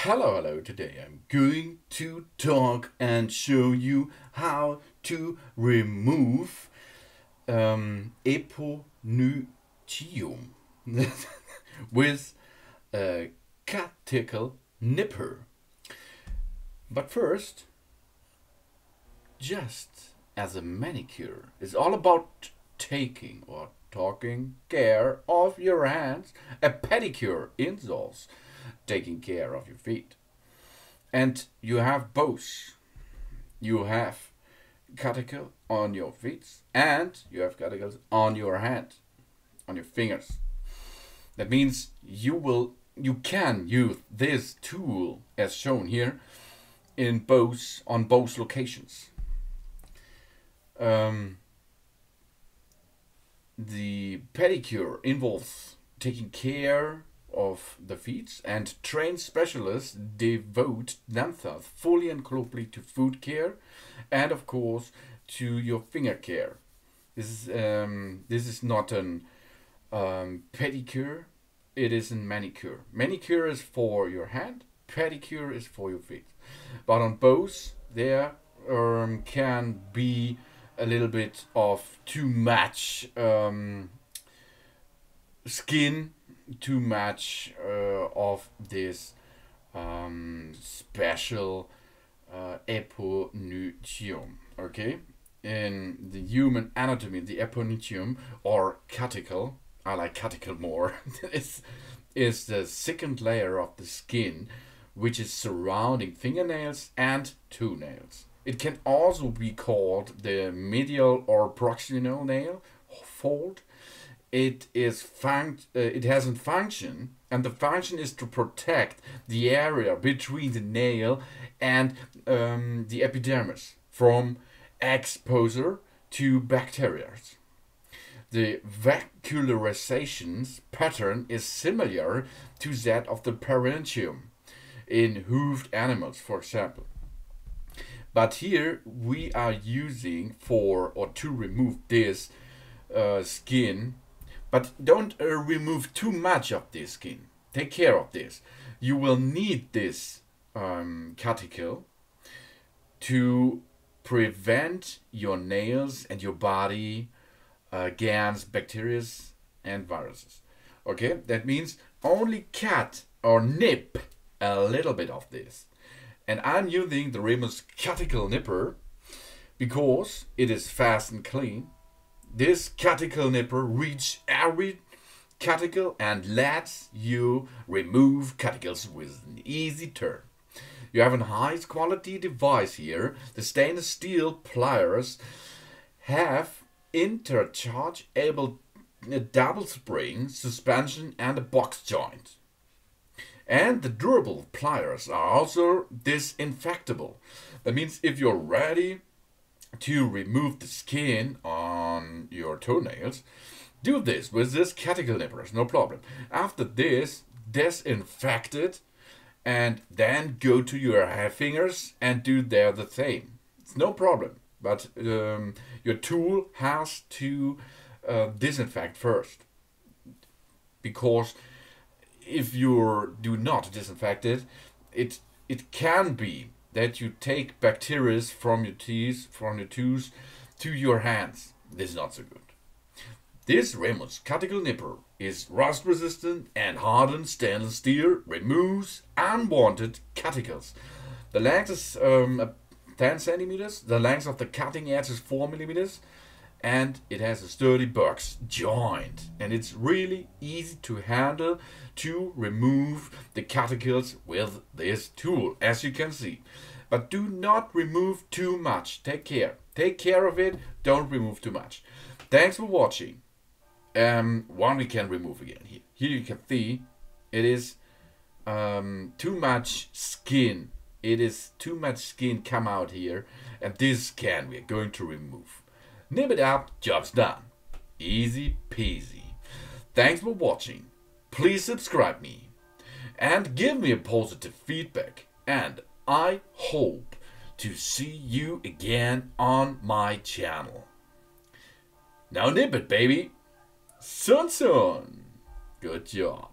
Hello, today I'm going to talk and show you how to remove eponychium with a cuticle nipper. But first, just as a manicure is all about taking or taking care of your hands, a pedicure involves taking care of your feet. And you have both. You have cuticle on your feet and you have cuticles on your hand, on your fingers. That means you can use this tool as shown here on both locations. The pedicure involves taking care of the feet, and trained specialists devote themselves fully and completely to foot care and of course to your finger care. This is not an pedicure, it is a manicure. Manicure is for your hand, pedicure is for your feet. But on both there can be a little bit of too much skin, too much of this special eponychium. Okay, in the human anatomy, the eponychium or cuticle, I like cuticle more, is the second layer of the skin which is surrounding fingernails and toenails. It can also be called the medial or proximal nail fold. It has a function, and the function is to protect the area between the nail and the epidermis from exposure to bacteria. The vascularization pattern is similar to that of the perineum in hoofed animals, for example. But here we are using to remove this skin. But don't remove too much of this skin. Take care of this. You will need this cuticle to prevent your nails and your body against bacteria and viruses. Okay, that means only cut or nip a little bit of this. And I'm using the Remos cuticle nipper because it is fast and clean. This cuticle nipper reaches every cuticle and lets you remove cuticles with an easy turn. You have a high quality device here. The stainless steel pliers have interchangeable double spring suspension and a box joint. And the durable pliers are also disinfectable. That means if you're ready to remove the skin on your toenails, do this with this cuticle nippers, no problem. After this, disinfect it and then go to your fingers and do there the same. It's no problem, but your tool has to disinfect first, because if you do not disinfect it, it can be that you take bacteria from your teeth, to your hands. This is not so good. This Remos cuticle nipper is rust resistant and hardened stainless steel, removes unwanted cuticles. The length is 10 centimeters, the length of the cutting edge is 4 millimeters, and it has a sturdy box joint, and it's really easy to handle to remove the cuticles with this tool, as you can see. But do not remove too much. Take care of it. Don't remove too much. Thanks for watching. One we can remove again here. Here you can see it is too much skin. It is too much skin come out here, and this skin we're going to remove. Nip it up, job's done. Easy peasy. Thanks for watching. Please subscribe me and give me a positive feedback, and I hope to see you again on my channel. Now nip it, baby. Soon. Good job.